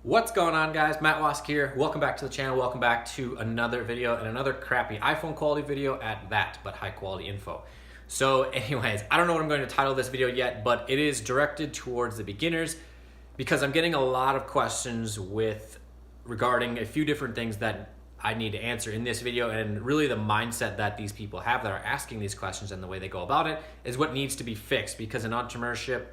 What's going on, guys? Matt Wacek here. Welcome back to the channel. Welcome back to another video and another crappy iPhone quality video at that, but high quality info. So anyways, I don't know what I'm going to title this video yet, but it is directed towards the beginners because I'm getting a lot of questions regarding a few different things that I need to answer in this video, and really the mindset that these people have that are asking these questions and the way they go about it is what needs to be fixed, because in entrepreneurship,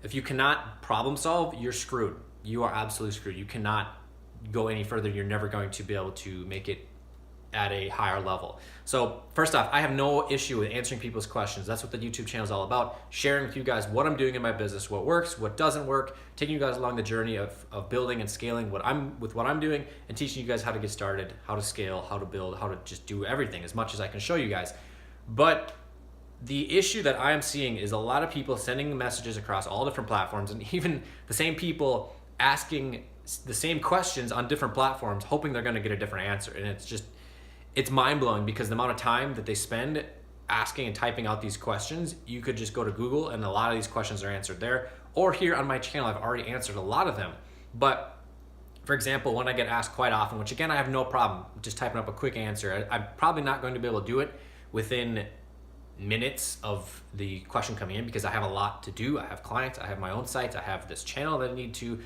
if you cannot problem solve, you're screwed. You are absolutely screwed. You cannot go any further. You're never going to be able to make it at a higher level. So first off, I have no issue with answering people's questions. That's what the YouTube channel is all about. Sharing with you guys what I'm doing in my business, what works, what doesn't work, taking you guys along the journey of building and scaling what I'm doing, and teaching you guys how to get started, how to scale, how to build, how to just do everything as much as I can show you guys. But the issue that I'm seeing is a lot of people sending messages across all different platforms, and even the same people asking the same questions on different platforms, hoping they're going to get a different answer. And it's mind-blowing, because the amount of time that they spend asking and typing out these questions, you could just go to Google and a lot of these questions are answered there. Or here on my channel, I've already answered a lot of them. But for example, when I get asked quite often, which again, I have no problem just typing up a quick answer, I'm probably not going to be able to do it within minutes of the question coming in, because I have a lot to do. I have clients, I have my own sites, I have this channel that I need to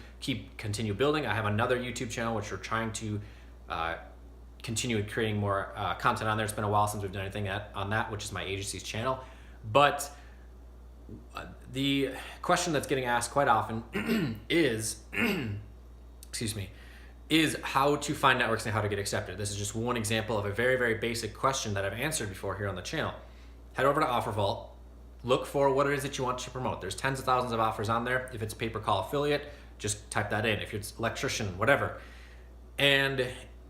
continue building. I have another YouTube channel which we're trying to continue creating more content on there. It's been a while since we've done anything on that, which is my agency's channel. But the question that's getting asked quite often is is how to find networks and how to get accepted. This is just one example of a very, very basic question that I've answered before here on the channel. Head over to OfferVault, look for what it is that you want to promote. There's tens of thousands of offers on there. If it's pay-per-call affiliate, just type that in. If it's electrician, whatever. And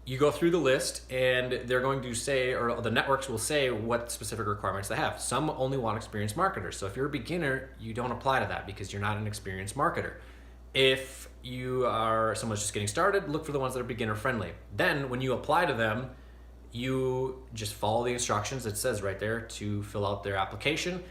you go through the list, and they're going to say, or the networks will say what specific requirements they have. Some only want experienced marketers. So if you're a beginner, you don't apply to that because you're not an experienced marketer. If you are someone who's just getting started, look for the ones that are beginner friendly. Then when you apply to them, you just follow the instructions. It says right there to fill out their application.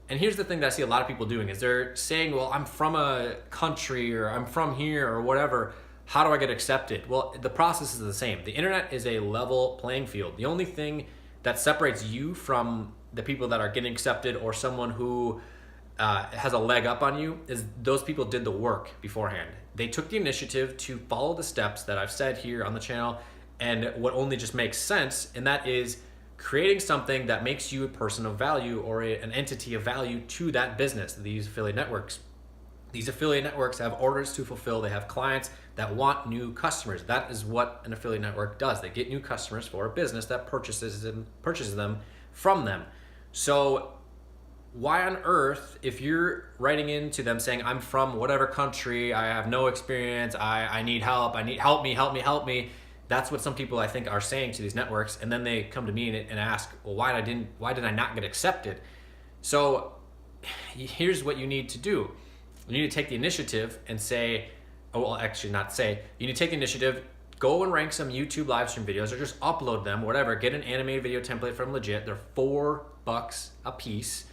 And here's the thing that I see a lot of people doing is they're saying, well, I'm from a country, or I'm from here, or whatever. How do I get accepted? Well, the process is the same. The internet is a level playing field. The only thing that separates you from the people that are getting accepted, or someone who has a leg up on you, is those people did the work beforehand. They took the initiative to follow the steps that I've said here on the channel, and what only just makes sense, and that is creating something that makes you a person of value, or an entity of value to that business. These affiliate networks have orders to fulfill. They have clients that want new customers. That is what an affiliate network does. They get new customers for a business that purchases them from them. So why on earth, if you're writing into them saying, I'm from whatever country, I have no experience, I need help, help me. That's what some people I think are saying to these networks, and then they come to me and ask, well, why did I not get accepted? So here's what you need to do. You need to take the initiative and say, you need to take the initiative, go and rank some YouTube live stream videos, or just upload them, whatever. Get an animated video template from Legit. They're $4 a piece,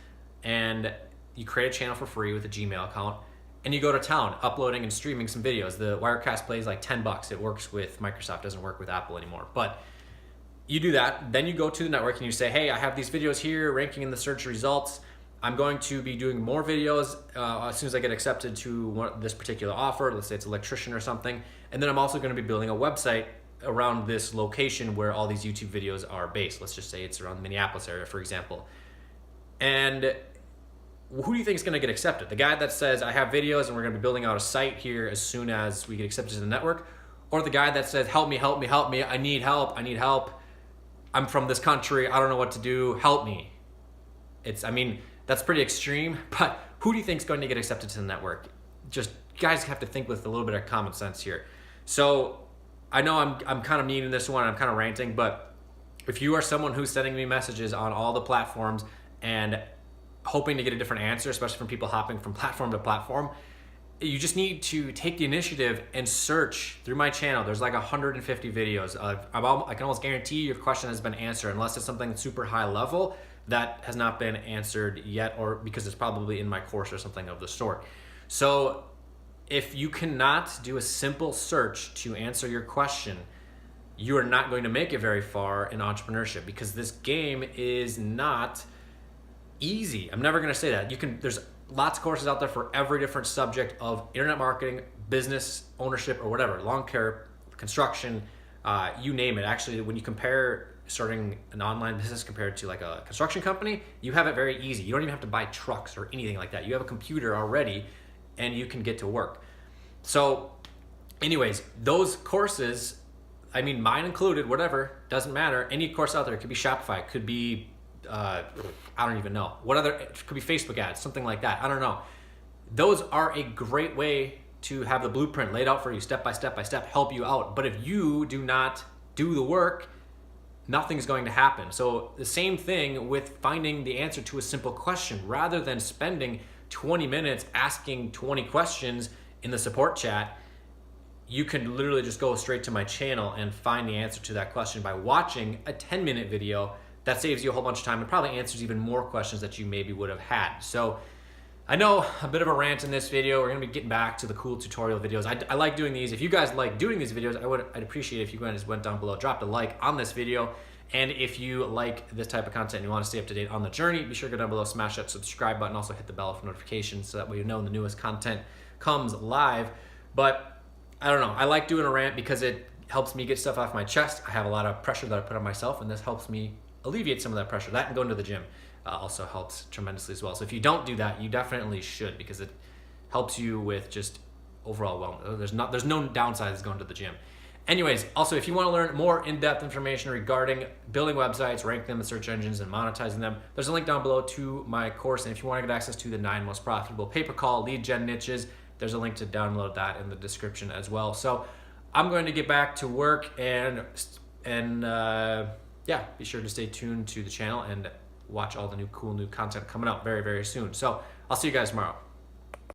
and you create a channel for free with a Gmail account. And you go to town uploading and streaming some videos. The Wirecast plays like $10. It works with Microsoft, doesn't work with Apple anymore. But you do that, then you go to the network and you say, hey, I have these videos here ranking in the search results. I'm going to be doing more videos as soon as I get accepted to this particular offer. Let's say it's electrician or something. And then I'm also going to be building a website around this location where all these YouTube videos are based. Let's just say it's around the Minneapolis area, for example. And who do you think is going to get accepted? The guy that says, I have videos and we're going to be building out a site here as soon as we get accepted to the network? Or the guy that says, help me, I need help, I'm from this country, I don't know what to do, help me? That's pretty extreme, but who do you think is going to get accepted to the network? Just, guys have to think with a little bit of common sense here. So I know I'm kind of mean in this one, I'm kind of ranting, but if you are someone who's sending me messages on all the platforms and hoping to get a different answer, especially from people hopping from platform to platform, you just need to take the initiative and search through my channel. There's like 150 videos. I can almost guarantee your question has been answered, unless it's something super high level that has not been answered yet, or because it's probably in my course or something of the sort. So if you cannot do a simple search to answer your question, you are not going to make it very far in entrepreneurship, because this game is not easy. I'm never going to say that. There's lots of courses out there for every different subject of internet marketing, business ownership, or whatever, lawn care, construction, you name it. Actually, when you compare starting an online business compared to like a construction company, you have it very easy. You don't even have to buy trucks or anything like that. You have a computer already and you can get to work. So anyways, those courses, I mean, mine included, whatever, doesn't matter. Any course out there, it could be Shopify, it could be, I don't even know. It could be Facebook ads, something like that. I don't know. Those are a great way to have the blueprint laid out for you step by step by step, help you out. But if you do not do the work, nothing's going to happen. So the same thing with finding the answer to a simple question. Rather than spending 20 minutes asking 20 questions in the support chat, you can literally just go straight to my channel and find the answer to that question by watching a 10-minute video that saves you a whole bunch of time and probably answers even more questions that you maybe would have had. So I know a bit of a rant in this video. We're gonna be getting back to the cool tutorial videos. I like doing these. If you guys like doing these videos, I'd appreciate it if you guys went down below, dropped a like on this video. And if you like this type of content and you want to stay up to date on the journey, be sure to go down below, smash that subscribe button, also hit the bell for notifications so that way you know when the newest content comes live. But I don't know, I like doing a rant because it helps me get stuff off my chest. I have a lot of pressure that I put on myself, and this helps me alleviate some of that pressure. That and going to the gym also helps tremendously as well. So if you don't do that, you definitely should, because it helps you with just overall wellness. There's no downsides going to the gym. Anyways, also if you want to learn more in-depth information regarding building websites, ranking them in search engines, and monetizing them, there's a link down below to my course. And if you want to get access to the 9 most profitable pay-per-call lead gen niches, there's a link to download that in the description as well. So I'm going to get back to work and yeah, be sure to stay tuned to the channel and watch all the cool new content coming out very, very soon. So I'll see you guys tomorrow.